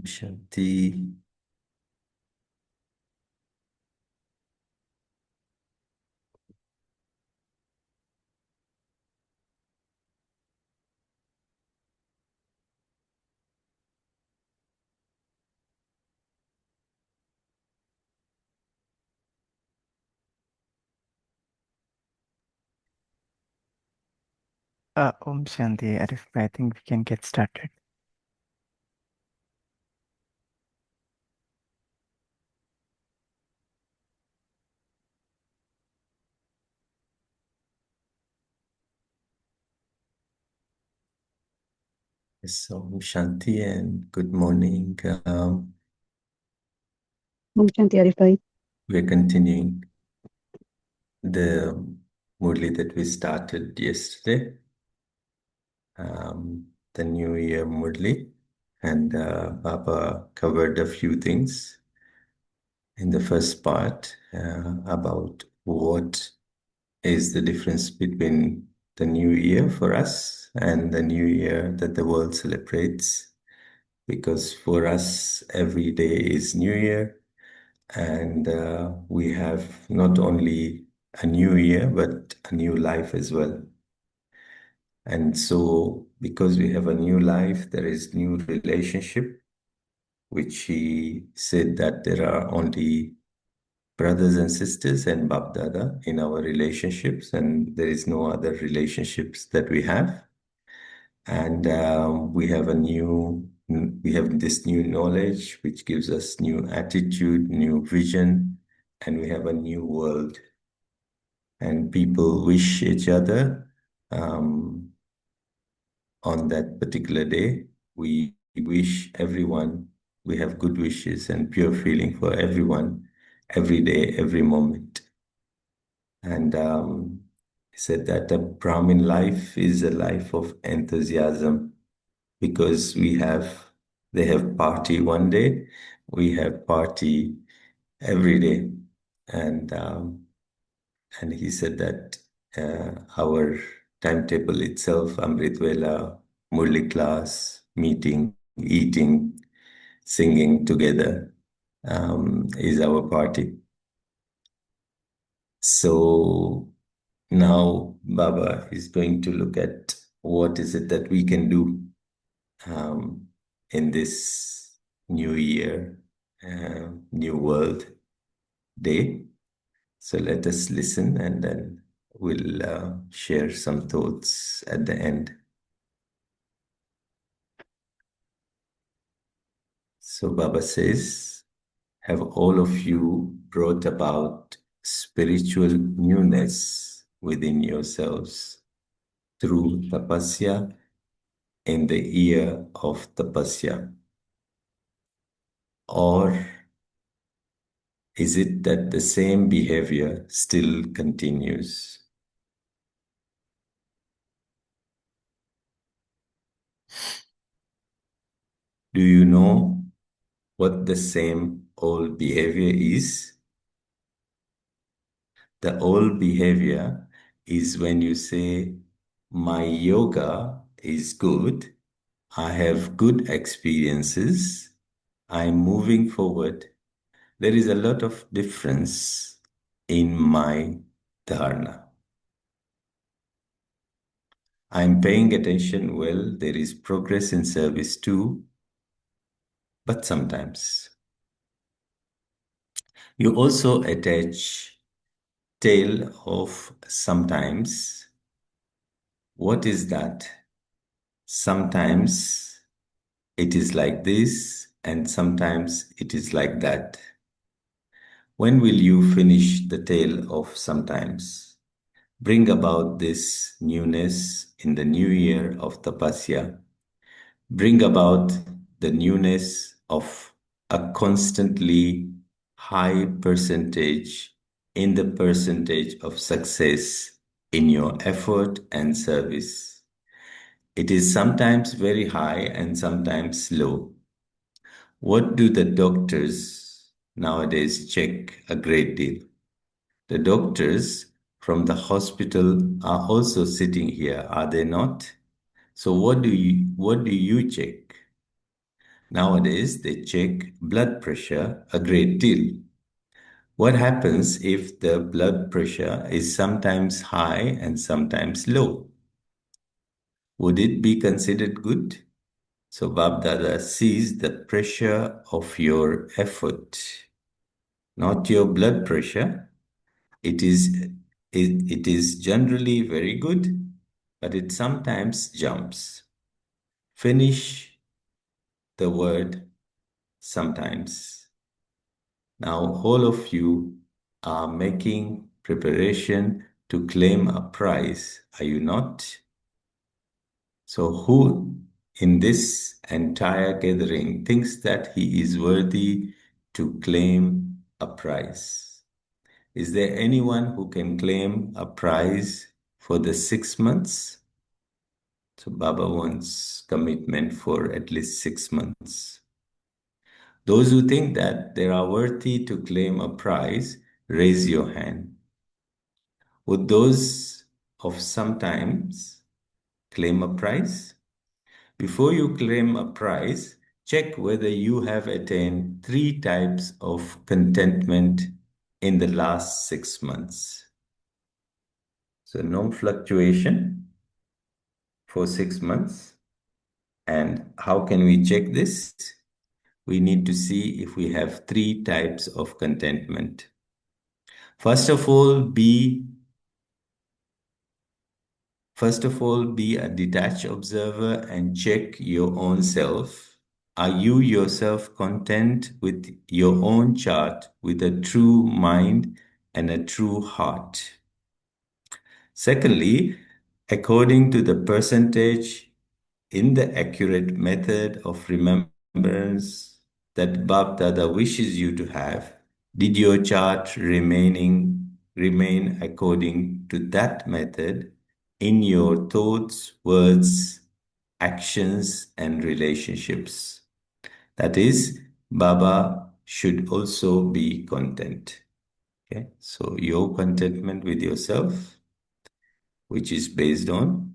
Shanti. Om Shanti, Arif. I think we can get started. So, Shanti and good morning. Om Shanti Arifai. We're continuing the Murli that we started yesterday, the New Year Murli, and Baba covered a few things in the first part about what is the difference between the New Year for us and the New Year that the world celebrates. Because for us, every day is New Year, and we have not only a new year, but a new life as well. And so, because we have a new life, there is new relationship, which he said that there are only brothers and sisters and Bab Dada in our relationships, and there is no other relationships that we have. And we have this new knowledge, which gives us new attitude, new vision, and we have a new world. And people wish each other on that particular day. We wish everyone, we have good wishes and pure feeling for everyone, every day, every moment. And he said that the Brahmin life is a life of enthusiasm because they have party one day, we have party every day. And he said that our timetable itself, Amrit Vela, Murli class, meeting, eating, singing together, is our party. So now Baba is going to look at what is it that we can do in this new year, new world day. So let us listen and then we'll share some thoughts at the end. So Baba says, have all of you brought about spiritual newness within yourselves through tapasya in the year of tapasya? Or is it that the same behavior still continues? Do you know what the same old behavior is? The old behavior is when you say, my yoga is good, I have good experiences, I'm moving forward. There is a lot of difference in my dharana. I'm paying attention well, there is progress in service too, but sometimes. You also attach tail of sometimes. What is that? Sometimes it is like this, and sometimes it is like that. When will you finish the tale of sometimes? Bring about this newness in the new year of tapasya. Bring about the newness of a constantly high percentage in the percentage of success in your effort and service. It is sometimes very high and sometimes low. What do the doctors nowadays check a great deal? The doctors from the hospital are also sitting here, are they not? So what do you check? Nowadays, they check blood pressure a great deal. What happens if the blood pressure is sometimes high and sometimes low? Would it be considered good? So Bab Dada sees the pressure of your effort, not your blood pressure. It is it is generally very good, but it sometimes jumps. Finish the word sometimes. Now all of you are making preparation to claim a prize, are you not? So who in this entire gathering thinks that he is worthy to claim a prize? Is there anyone who can claim a prize for the 6 months? So Baba wants commitment for at least 6 months. Those who think that they are worthy to claim a prize, raise your hand. Would those of sometimes claim a prize? Before you claim a prize, check whether you have attained 3 types of contentment in the last 6 months. So no fluctuation for 6 months. And how can we check this? We need to see if we have 3 types of contentment. First of all, be a detached observer and check your own self. Are you yourself content with your own chart with a true mind and a true heart? Secondly, according to the percentage in the accurate method of remembrance that Bab Dada wishes you to have, did your chart remain according to that method in your thoughts, words, actions, and relationships? That is, Baba should also be content. Okay, so your contentment with yourself, which is based on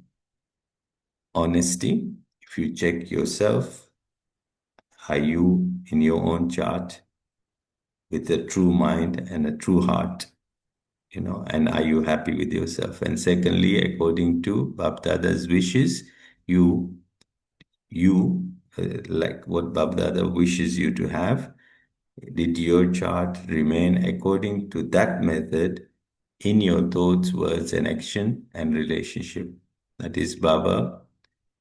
honesty. If you check yourself, are you in your own chart with a true mind and a true heart? And are you happy with yourself? And secondly, according to Bab Dada's wishes, you like what Bab Dada wishes you to have, did your chart remain according to that method in your thoughts, words, and action and relationship? That is, Baba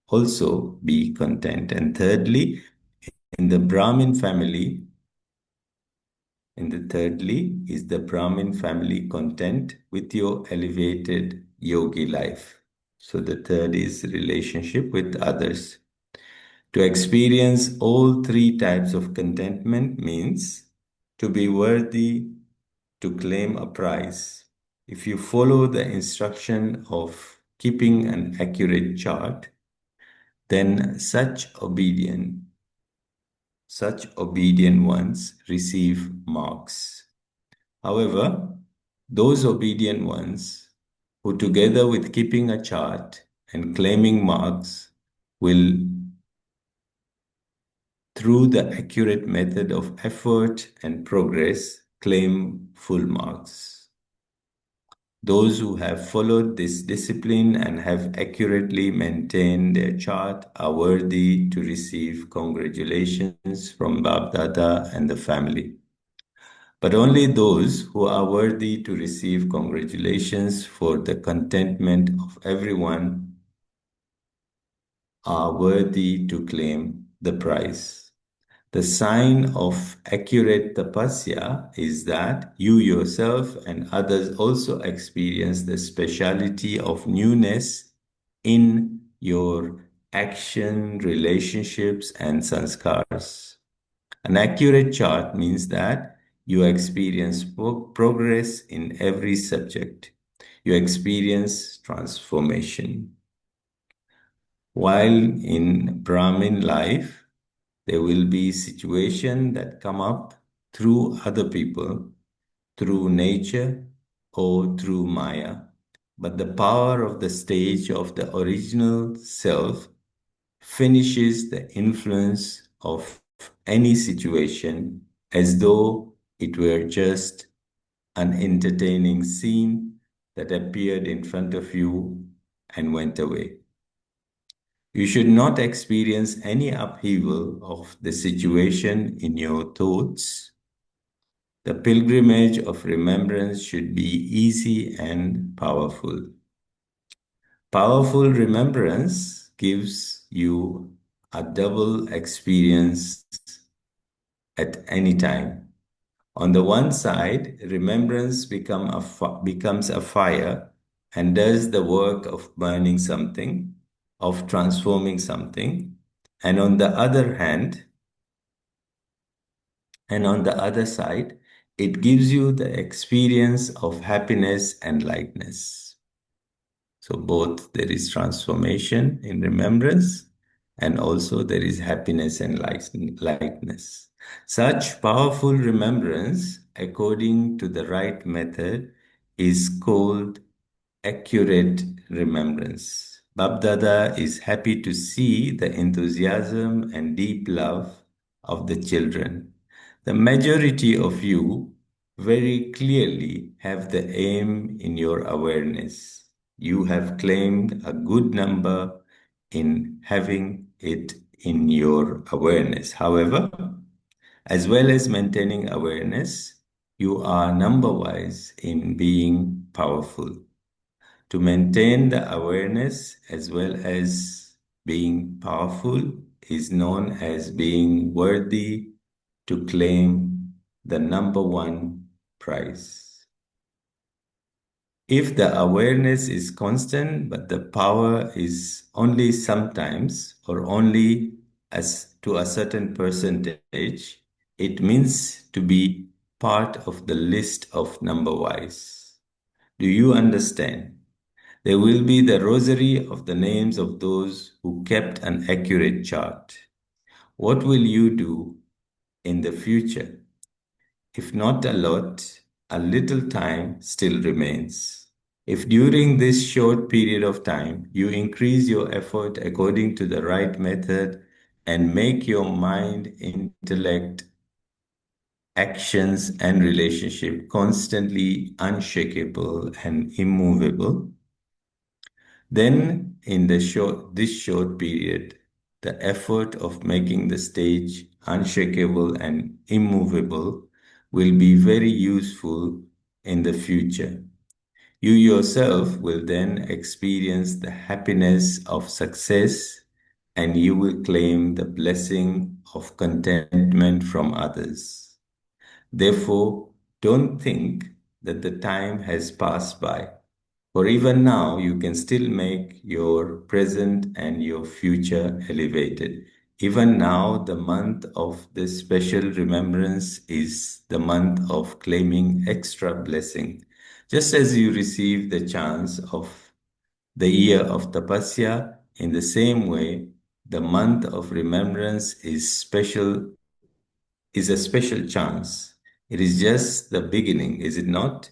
also be content. And thirdly, in the Brahmin family, is the Brahmin family content with your elevated yogi life? So the third is relationship with others. To experience all 3 types of contentment means to be worthy to claim a prize. If you follow the instruction of keeping an accurate chart, then such obedient ones receive marks. However, those obedient ones who, together with keeping a chart and claiming marks, will, through the accurate method of effort and progress, claim full marks. Those who have followed this discipline and have accurately maintained their chart are worthy to receive congratulations from Bab Dada and the family. But only those who are worthy to receive congratulations for the contentment of everyone are worthy to claim the prize. The sign of accurate tapasya is that you yourself and others also experience the speciality of newness in your action, relationships, and sanskars. An accurate chart means that you experience progress in every subject. You experience transformation. While in Brahmin life, there will be situations that come up through other people, through nature, or through Maya. But the power of the stage of the original self finishes the influence of any situation as though it were just an entertaining scene that appeared in front of you and went away. You should not experience any upheaval of the situation in your thoughts. The pilgrimage of remembrance should be easy and powerful. Powerful remembrance gives you a double experience at any time. On the one side, remembrance becomes a fire and does the work of burning something, of transforming something. And on the other hand, and on the other side, it gives you the experience of happiness and lightness. So both there is transformation in remembrance and also there is happiness and lightness. Such powerful remembrance, according to the right method, is called accurate remembrance. Babdada is happy to see the enthusiasm and deep love of the children. The majority of you very clearly have the aim in your awareness. You have claimed a good number in having it in your awareness. However, as well as maintaining awareness, you are number-wise in being powerful. To maintain the awareness as well as being powerful is known as being worthy to claim the number one prize. If the awareness is constant, but the power is only sometimes or only as to a certain percentage, it means to be part of the list of number wise. Do you understand? There will be the rosary of the names of those who kept an accurate chart. What will you do in the future? If not a lot, a little time still remains. If during this short period of time you increase your effort according to the right method and make your mind, intellect, actions, and relationship constantly unshakable and immovable, then, in this short period, the effort of making the stage unshakable and immovable will be very useful in the future. You yourself will then experience the happiness of success and you will claim the blessing of contentment from others. Therefore, don't think that the time has passed by. For even now, you can still make your present and your future elevated. Even now, the month of this special remembrance is the month of claiming extra blessing. Just as you receive the chance of the year of Tapasya, in the same way, the month of remembrance is a special chance. It is just the beginning, is it not?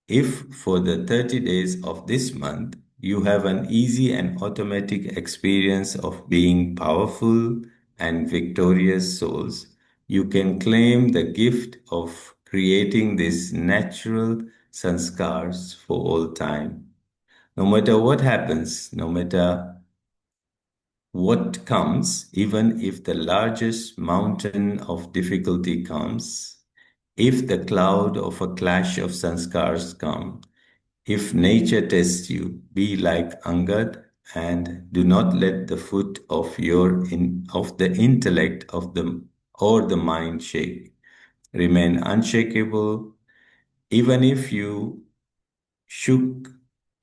If for the 30 days of this month you have an easy and automatic experience of being powerful and victorious souls, you can claim the gift of creating these natural sanskars for all time. No matter what happens, no matter what comes, even if the largest mountain of difficulty comes, if the cloud of a clash of sanskars come, if nature tests you, be like Angad and do not let the foot of of the intellect of the or the mind shake. Remain unshakable, even if shook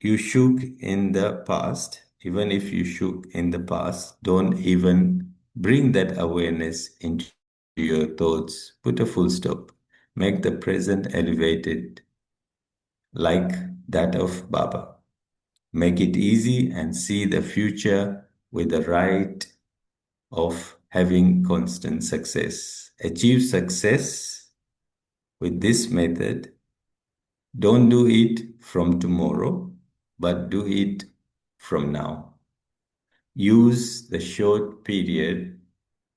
shook in the past, even if you shook in the past, don't even bring that awareness into your thoughts. Put a full stop. Make the present elevated like that of Baba. Make it easy and see the future with the right of having constant success. Achieve success with this method. Don't do it from tomorrow, but do it from now. Use the short period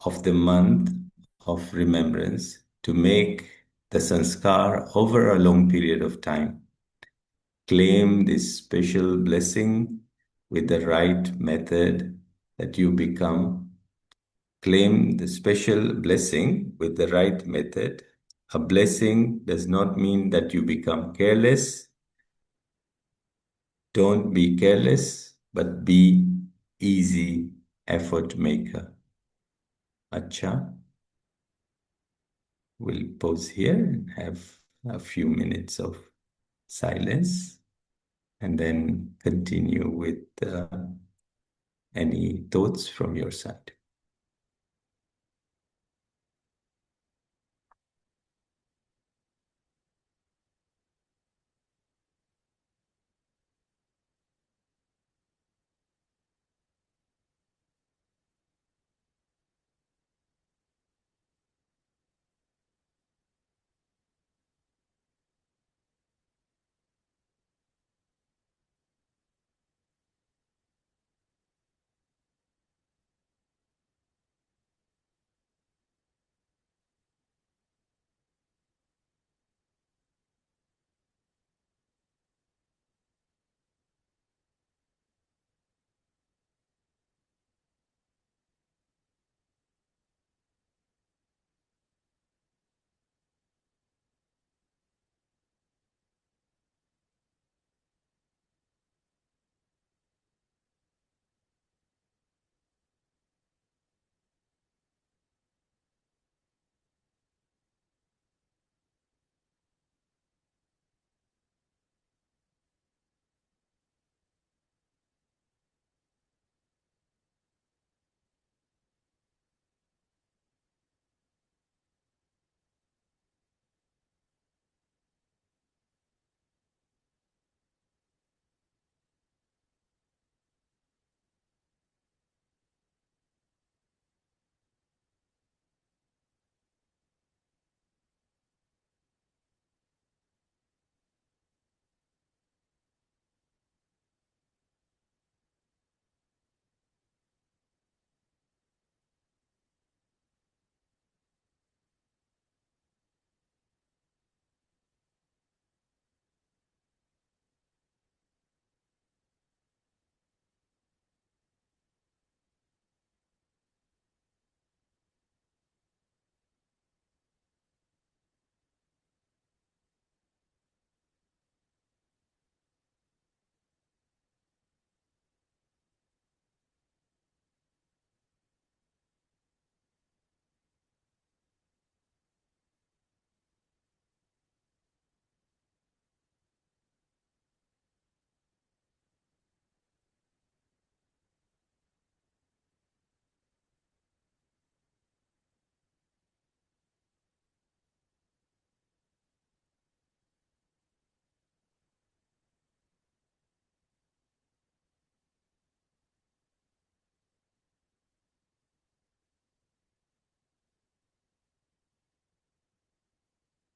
of the month of remembrance to make the sanskar over a long period of time. Claim this special blessing with the right method that you become. Claim the special blessing with the right method. A blessing does not mean that you become careless. Don't be careless, but be easy effort maker. Acha. We'll pause here and have a few minutes of silence and then continue with any thoughts from your side.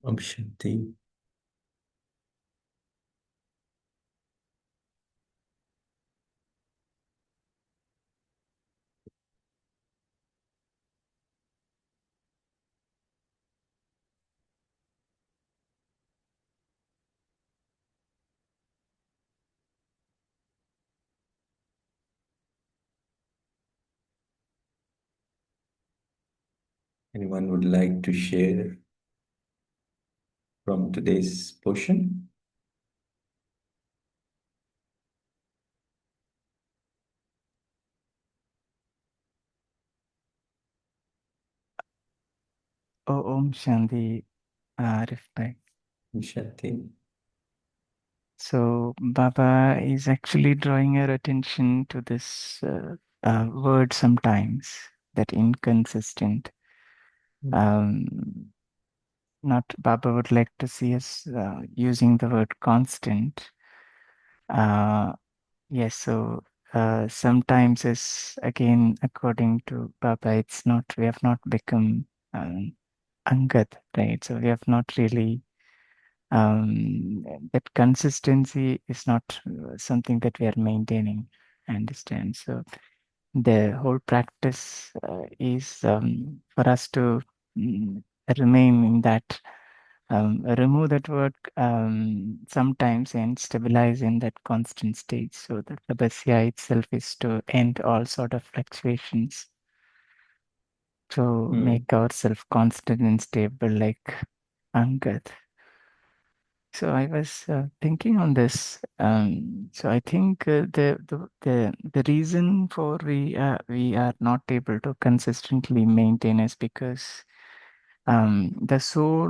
Om Shanti. Anyone would like to share from today's portion? Oh, Om Shanti, Arif Bhai. Om Shanti. So, Baba is actually drawing our attention to this word sometimes, that inconsistent. Not Baba would like to see us using the word constant. Yes, so sometimes is again according to Baba, it's not, we have not become Angad, right? So we have not really that consistency is not something that we are maintaining. I understand. So the whole practice is for us to mm, remain in that, remove that word sometimes and stabilize in that constant state. So the tapasya itself is to end all sort of fluctuations, to make ourselves constant and stable like Angad. So I was thinking on this. So I think the reason for we are not able to consistently maintain is because the soul,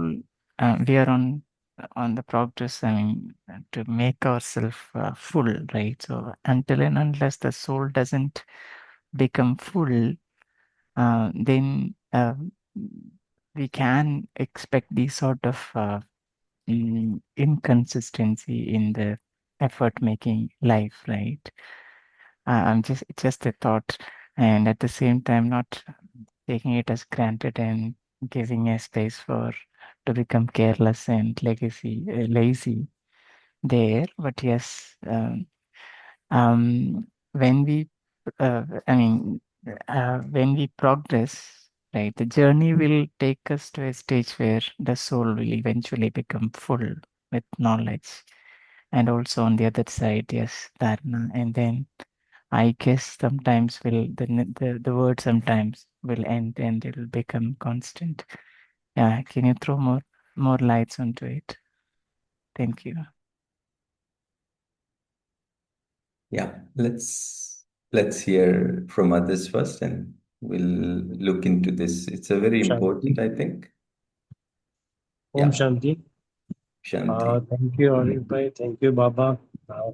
we are on the progress. I mean, to make ourselves full, right? So until and unless the soul doesn't become full, then we can expect these sort of inconsistency in the effort making life, right? I'm just a thought, and at the same time, not taking it as granted and giving a space for to become careless and lazy there. But yes, when we, I mean, when we progress, right, the journey will take us to a stage where the soul will eventually become full with knowledge. And also on the other side, yes, dharana. And then I guess sometimes will the word sometimes will end and it will become constant. Yeah, can you throw more lights onto it? Thank you. Yeah, let's hear from others first, and we'll look into this. It's a very Shanti. important, I think. Om Yeah, Shanti. Shanti. Thank you, Arif bhai. Thank you, Baba.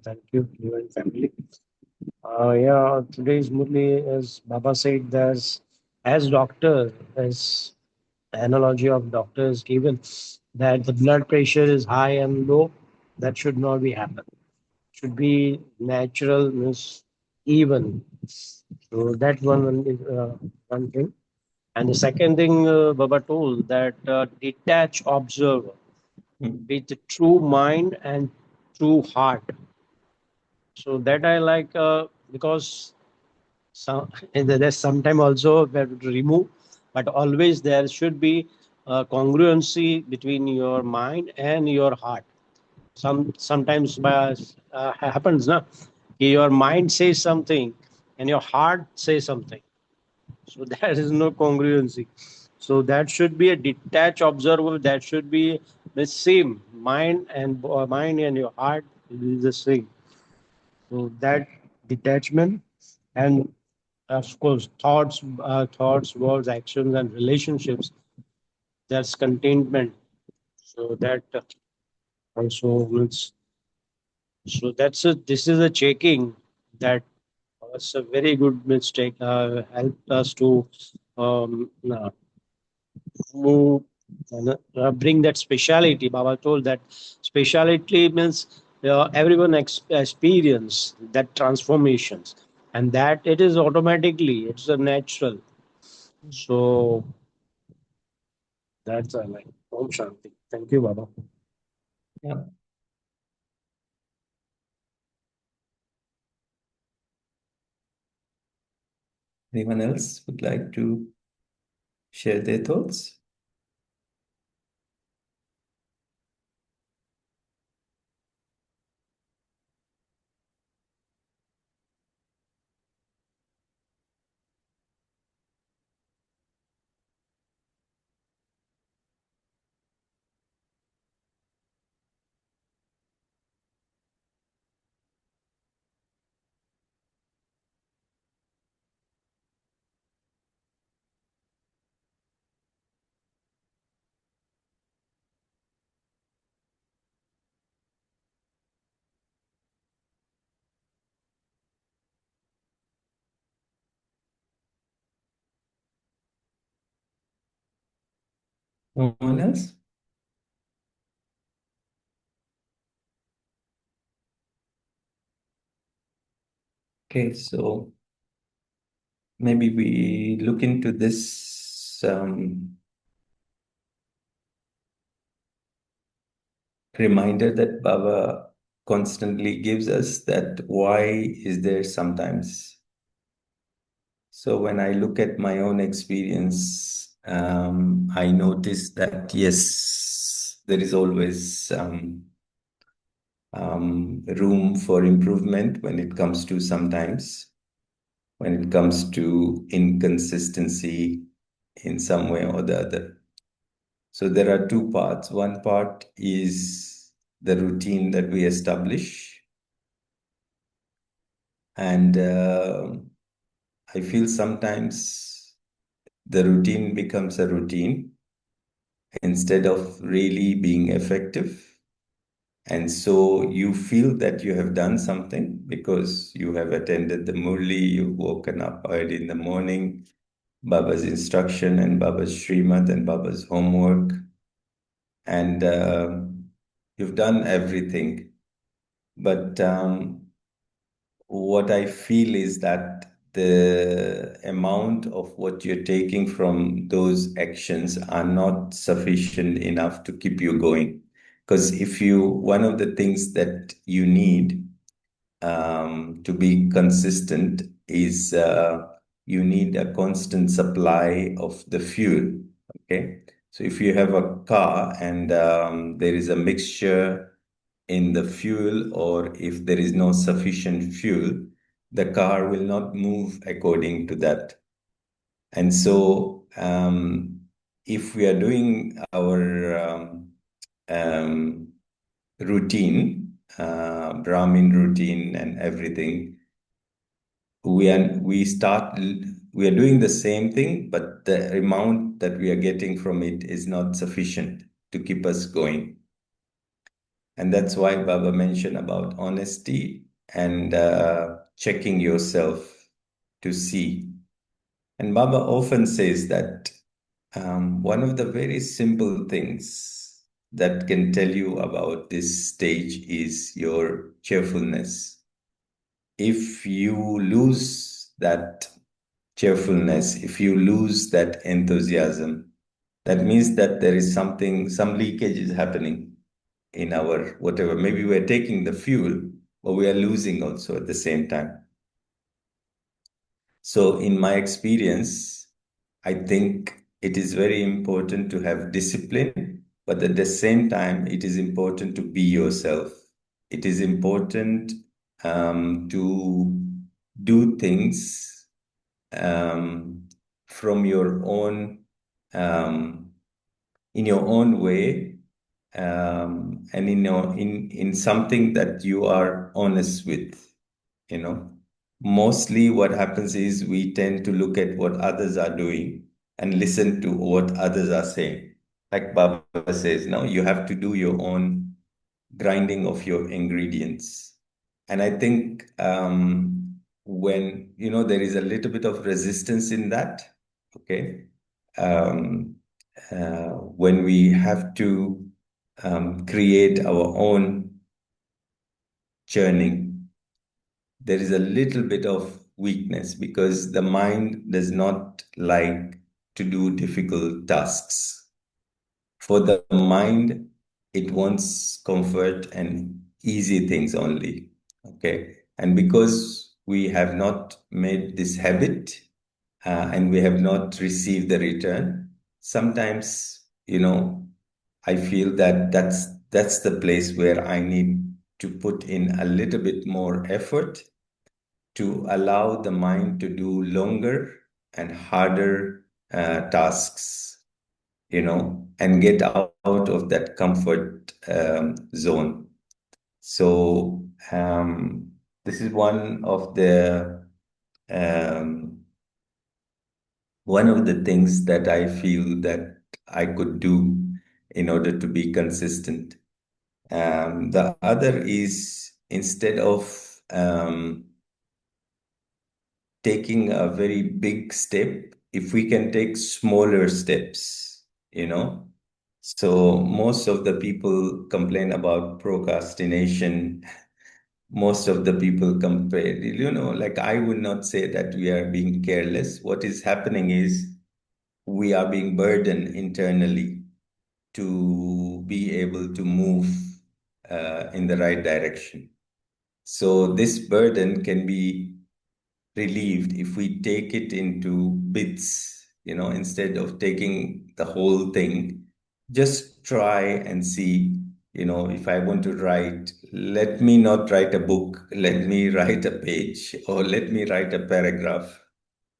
Thank you and family. Yeah, today's Murli, as Baba said, as doctor, as analogy of doctor is given, that the blood pressure is high and low. That should not be happen. Should be natural, means even. So that one is one thing. And the second thing Baba told that detach observer Mm. with true mind and true heart. So that I like because some and there's sometime also we have to remove, but always there should be congruency between your mind and your heart. Sometimes by happens na, your mind says something and your heart says something. So there is no congruency. So that should be a detached observer. That should be the same mind and your heart is the same. So that detachment and of course thoughts, words, actions, and relationships. That's containment. So that also means. So that's a this is a checking that was a very good mistake. Helped us to uh, move and bring that speciality. Baba told that speciality means everyone experience that transformations, and that it is automatically it's a natural. So that's I like. Om Shanti. Thank you, Baba. Yeah. Anyone else would like to share their thoughts? No one else? Okay, so maybe we look into this reminder that Baba constantly gives us, that why is there sometimes So when I look at my own experience, I notice that yes, there is always room for improvement when it comes to sometimes, when it comes to inconsistency in some way or the other. So there are two parts. One part is the routine that we establish, and I feel sometimes the routine becomes a routine instead of really being effective. And so you feel that you have done something because you have attended the Murli, you've woken up early in the morning, Baba's instruction and Baba's Srimad and Baba's homework, and you've done everything. But what I feel is that the amount of what you're taking from those actions are not sufficient enough to keep you going. Because one of the things that you need to be consistent is you need a constant supply of the fuel. Okay. So if you have a car and there is a mixture in the fuel, or if there is no sufficient fuel, the car will not move according to that. And so if we are doing our um, routine, Brahmin routine and everything, we are doing the same thing, but the amount that we are getting from it is not sufficient to keep us going. And that's why Baba mentioned about honesty and checking yourself to see. And Baba often says that one of the very simple things that can tell you about this stage is your cheerfulness. If you lose that cheerfulness, if you lose that enthusiasm, that means that there is some leakage is happening in our whatever. Maybe we're taking the fuel, but we are losing also at the same time. So, in my experience, I think it is very important to have discipline, but at the same time, it is important to be yourself. It is important to do things um, from your own, in your own way, and in something that you are honest with. You know, mostly what happens is we tend to look at what others are doing and listen to what others are saying. Like Baba says, no, you have to do your own grinding of your ingredients. And I think when, there is a little bit of resistance in that, okay, um, when we have to create our own churning, there is a little bit of weakness because the mind does not like to do difficult tasks. For the mind, it wants comfort and easy things only. Okay. And because we have not made this habit and we have not received the return, sometimes, I feel that that's the place where I need to put in a little bit more effort to allow the mind to do longer and harder tasks, and get out of that comfort zone. So this is um, one of the things that I feel that I could do in order to be consistent. The other is instead of taking a very big step, if we can take smaller steps, So most of the people complain about procrastination. Most of the people compare, like I would not say that we are being careless. What is happening is we are being burdened internally to be able to move in the right direction. So this burden can be relieved if we take it into bits, instead of taking the whole thing. Just try and see, if I want to write, let me not write a book, let me write a page, or let me write a paragraph,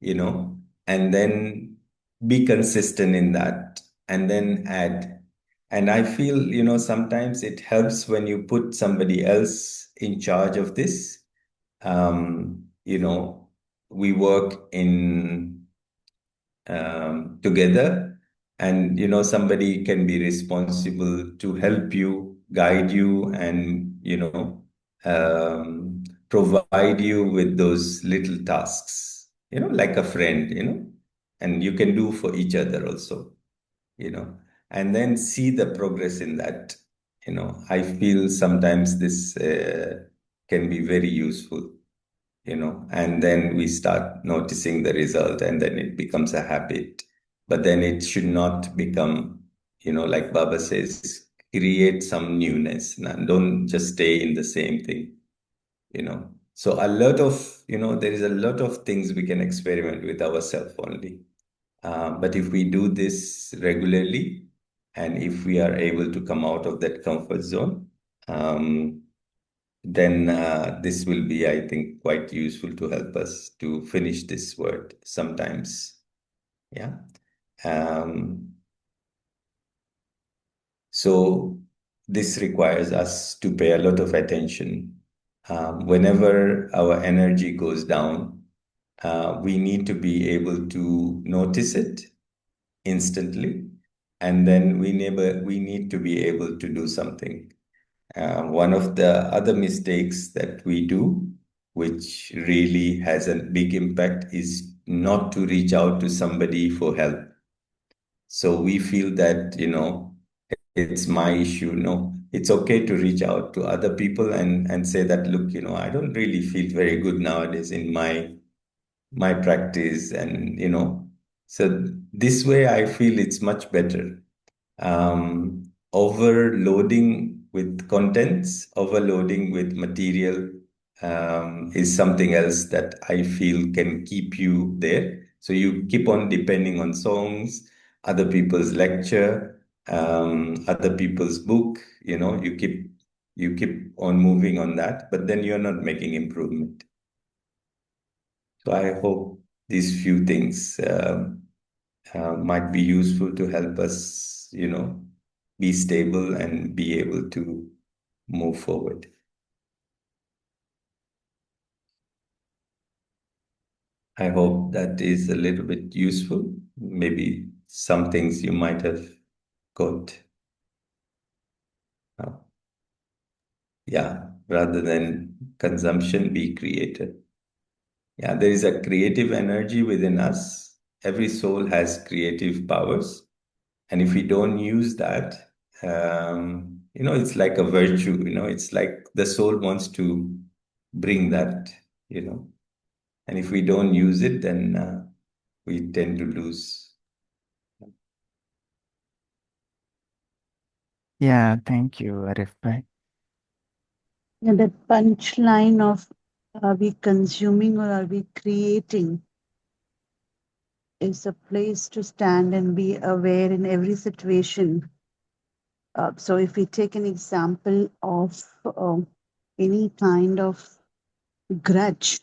and then be consistent in that, and then add. And I feel, sometimes it helps when you put somebody else in charge of this. You know, we work in together, and somebody can be responsible to help you, guide you, and provide you with those little tasks, like a friend, and you can do for each other also, and then see the progress in that. I feel sometimes this can be very useful, and then we start noticing the result, and then it becomes a habit. But then it should not become, like Baba says, create some newness. Now, don't just stay in the same thing, So a lot of, there is a lot of things we can experiment with ourselves only. But if we do this regularly, and if we are able to come out of that comfort zone, then this will be, I think, quite useful to help us to finish this word sometimes. Yeah. Um, so this requires us to pay a lot of attention. Whenever our energy goes down, we need to be able to notice it instantly, and then we need to be able to do something. One of the other mistakes that we do, which really has a big impact, is not to reach out to somebody for help. So we feel that, it's my issue. No, it's okay to reach out to other people and say that, look, I don't really feel very good nowadays in my practice. And, so this way I feel it's much better. Overloading with contents, overloading with material is something else that I feel can keep you there. So you keep on depending on songs, other people's lecture, other people's book. You keep on moving on that, but then you're not making improvement. So I hope these few things might be useful to help us, be stable and be able to move forward. I hope that is a little bit useful. Maybe some things you might have got. Uh, yeah, rather than consumption, be creative. Yeah, there is a creative energy within us. Every soul has creative powers. And if we don't use that, it's like a virtue, it's like the soul wants to bring that, and if we don't use it, then we tend to lose. Yeah, thank you, Arif bhai. And the punchline of are we consuming or are we creating is a place to stand and be aware in every situation. So if we take an example of any kind of grudge,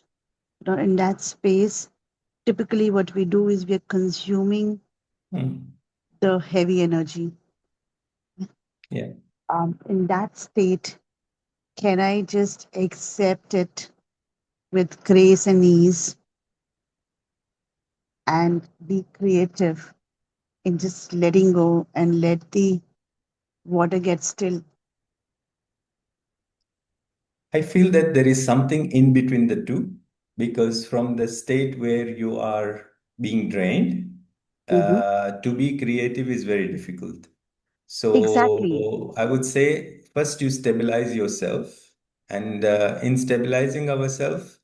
in that space, typically what we do is we are consuming the heavy energy. Yeah. In that state, can I just accept it with grace and ease and be creative in just letting go and let the water get still? I feel that there is something in between the two, because from the state where you are being drained, Mhm. to be creative is very difficult. Exactly. So I would say first you stabilize yourself, and in stabilizing ourselves,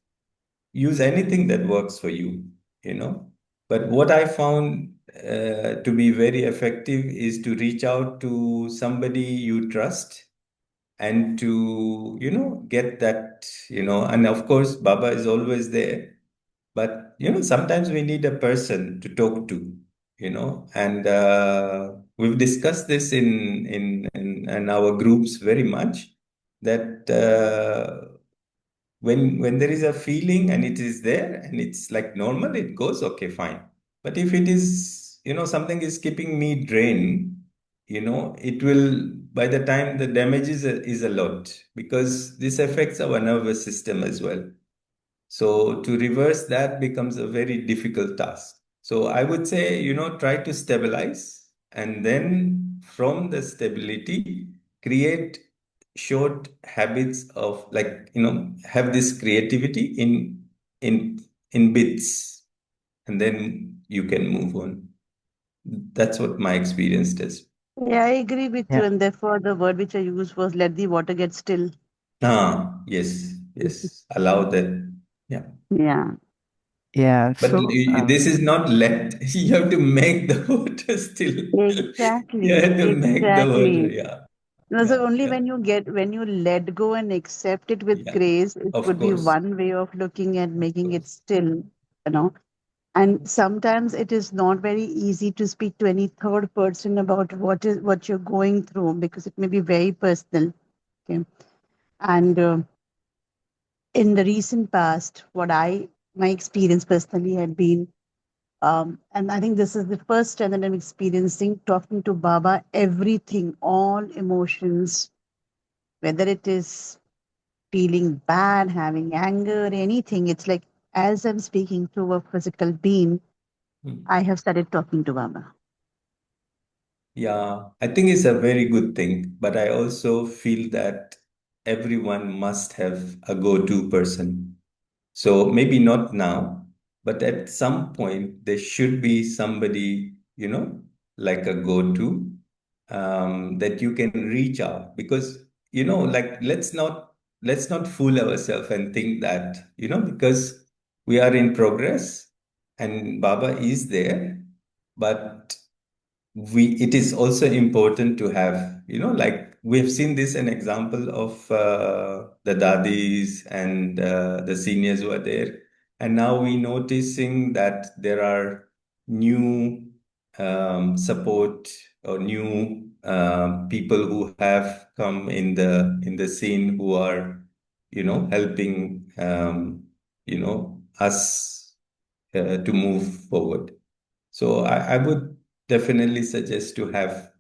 use anything that works for you, But what I found to be very effective is to reach out to somebody you trust, and to, get that, and of course, Baba is always there. But, sometimes we need a person to talk to, and we've discussed this in our groups very much, that when there is a feeling and it is there and it's like normal, it goes okay, fine. But if it is, something is keeping me drained, it will, by the time the damage is a lot, because this affects our nervous system as well. So to reverse that becomes a very difficult task. So I would say, try to stabilize, and then from the stability, create short habits of, like, have this creativity in in bits, and then you can move on. That's what my experience does. Yeah, I agree with you. Yeah, And therefore, the word which I used was let the water get still. Yes, yes. Allow that. Yeah. Yeah, yeah. But So, this is not let. You have to make the water still. You exactly, have to make the water. exactly. Yeah, No, yeah, so only yeah, when you let go and accept it with yeah. grace, it Of would be course, one way of looking at of making it course. still, you know. And sometimes it is not very easy to speak to any third person about what you're going through, because it may be very personal. Okay. And in the recent past, my experience personally had been, and I think this is the first time that I'm experiencing talking to Baba, everything, all emotions, whether it is feeling bad, having anger, anything. It's like as I'm speaking to a physical being, Hmm. I have started talking to Baba. Yeah, I think it's a very good thing, but I also feel that everyone must have a go-to person. So maybe not now, but at some point there should be somebody, like a go-to, that you can reach out, because, like, let's not fool ourselves and think that, because we are in progress and Baba is there, but it is also important to have, like we have seen this an example of the dadis and the seniors who are there, and now we noticing that there are new support, or new people who have come in the scene, who are, helping, us to move forward. So I would definitely suggest to have,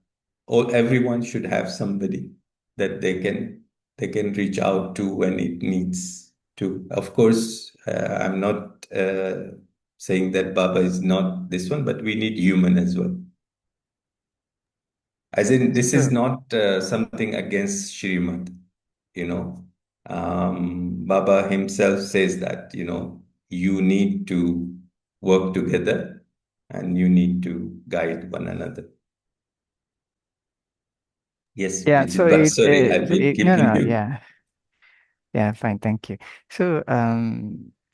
or everyone should have somebody that they can reach out to when it needs to. Of course, I'm not saying that Baba is not this one, but we need human as well. As in, this is so not something against Shrimad, you know. Baba himself says that, you need to work together and you need to guide one another. Yes, yeah. please. So But it, sorry, I've been no, keeping no, you. yeah. Yeah, fine, thank you. So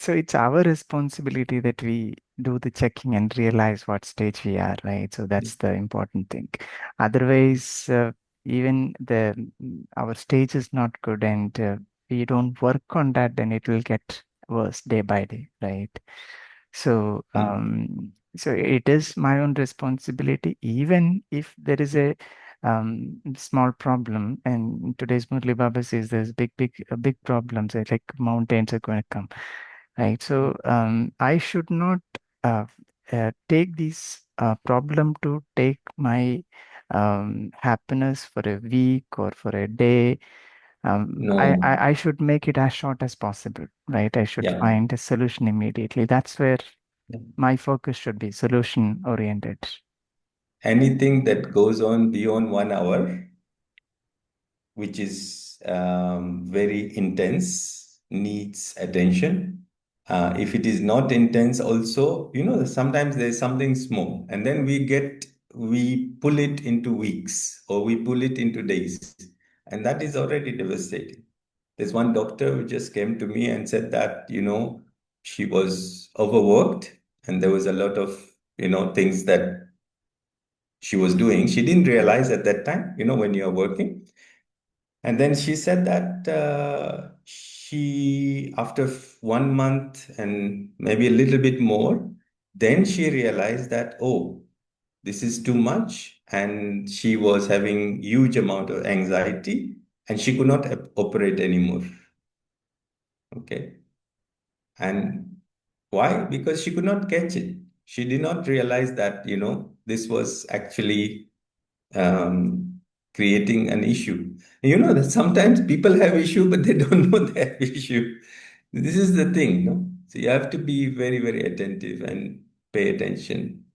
it's our responsibility that we do the checking and realize what stage we are, right? So that's the important thing. Otherwise, even our stage is not good, and we don't work on that, then it will get worse day by day, right? So, Mm. so it is my own responsibility, even if there is a small problem. And today's Murli Baba says there's big problems, like mountains are going to come, right? So I should not uh, take this problem to take my happiness for a week or for a day. No. I should make it as short as possible, right? I should Yeah. find a solution immediately. That's where Yeah. my focus should be solution oriented. Anything that goes on beyond 1 hour, which is very intense, needs attention. If it is not intense, also, sometimes there's something small, and then we pull it into weeks, or we pull it into days, and that is already devastating. There's one doctor who just came to me and said that, she was overworked, and there was a lot of, things that she was doing. She didn't realize at that time, when you're working. And then she said that she, after 1 month and maybe a little bit more, then she realized that, oh, this is too much. And she was having huge amount of anxiety and she could not operate anymore. Okay. And why? Because she could not catch it. She did not realize that, this was actually creating an issue. You know that sometimes people have issue, but they don't know they have issue. This is the thing, no? So you have to be very, very attentive and pay attention,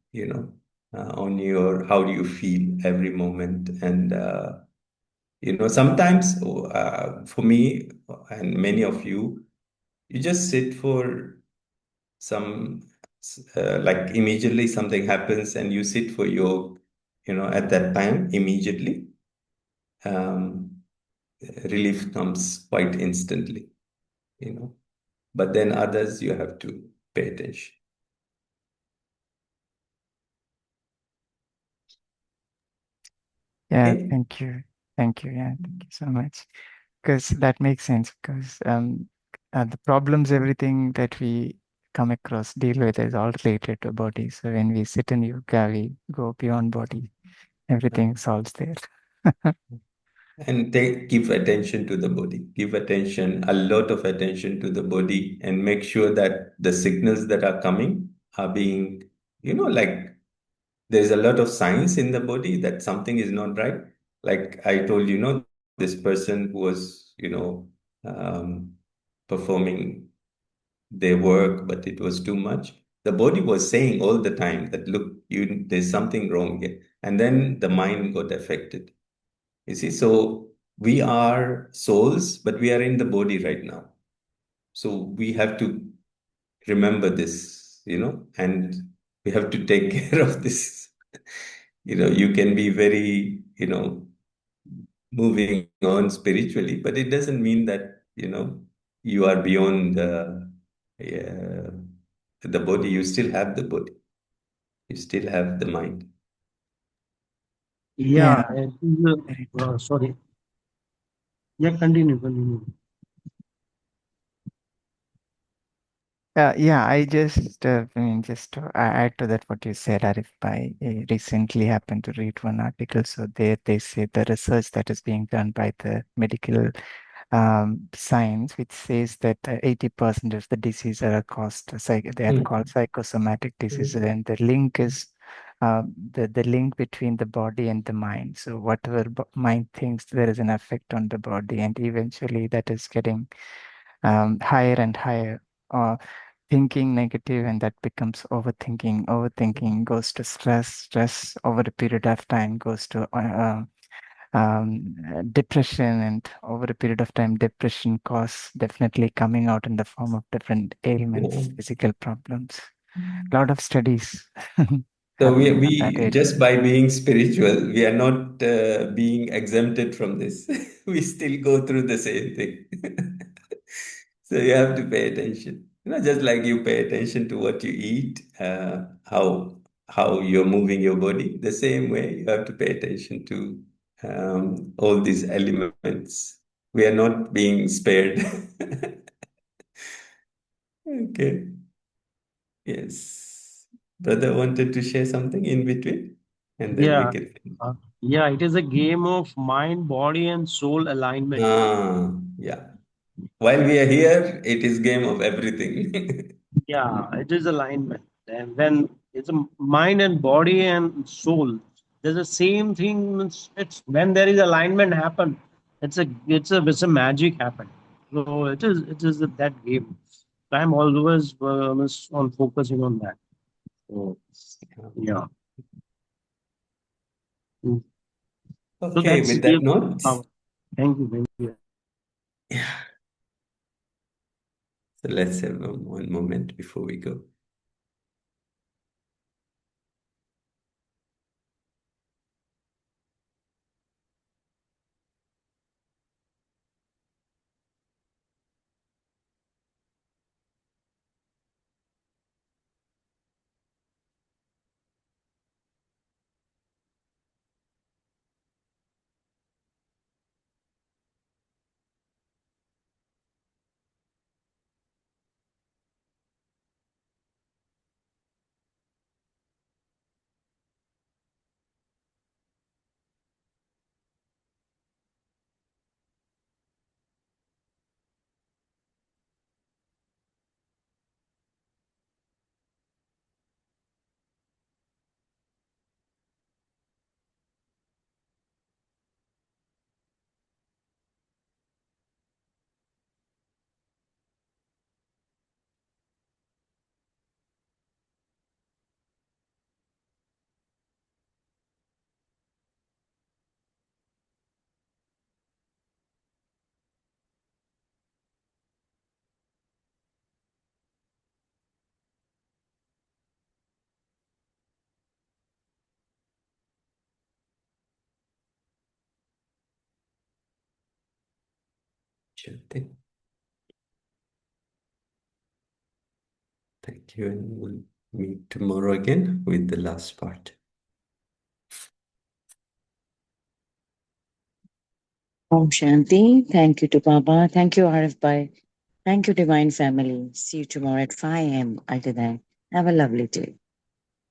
on your how do you feel every moment. And sometimes for me and many of you, you just sit for some like immediately something happens and you sit for your, at that time immediately um, relief comes quite instantly, but then others you have to pay attention. Yeah, Okay. thank you. Thank you. Yeah, thank you so much. Because that makes sense. Because the problems, everything that we come across, deal with is all related to body. So when we sit in yoga, we go beyond body. Everything solves there. And give attention to the body. Give attention, a lot of attention to the body, and make sure that the signals that are coming are being, like there's a lot of signs in the body that something is not right. Like I told you, this person who was, um, performing their work, but it was too much. The body was saying all the time that, look, there's something wrong here. And then the mind got affected. You see, so we are souls, but we are in the body right now. So we have to remember this, and we have to take care of this. You can be very, moving on spiritually, but it doesn't mean that, you are beyond uh, the body. You still have the body. You still have the mind. Yeah, Yeah, it is, very true. sorry. Yeah, continue. Yeah, I mean, just to add to that what you said, Arif, I recently happened to read one article. So there they say the research that is being done by the medical science, which says that 80% of the diseases are caused, they are called psychosomatic diseases, and the link is the link between the body and the mind. So whatever mind thinks, there is an effect on the body, and eventually that is getting higher and higher. Thinking negative, and that becomes overthinking goes to stress over a period of time goes to depression, and over a period of time depression cause definitely coming out in the form of different ailments, physical problems. A lot of studies So we, happening on that we area. just by being spiritual, we are not being exempted from this. We still go through the same thing. So you have to pay attention. Just like you pay attention to what you eat, how you're moving your body, the same way you have to pay attention to all these elements. We are not being spared. Okay. Yes. Brother wanted to share something in between, and then we Yeah, can finish. yeah, it is a game of mind, body, and soul alignment. Yeah. While we are here, it is game of everything. Yeah, it is alignment. And when it's a mind and body and soul, there's the same thing. It's when there is alignment happen. It's a magic happen. So it is that game. I'm always on focusing on that. So yeah. Mm. So Okay, that's with real that note, power. Thank you. Thank you. yeah. So let's have one moment before we go. Shanti. Thank you, and we'll meet tomorrow again with the last part. Om Shanti. Thank you to Baba. Thank you, Arif Bhai. Thank you, Divine Family. See you tomorrow at 5 a.m. Until then, have a lovely day.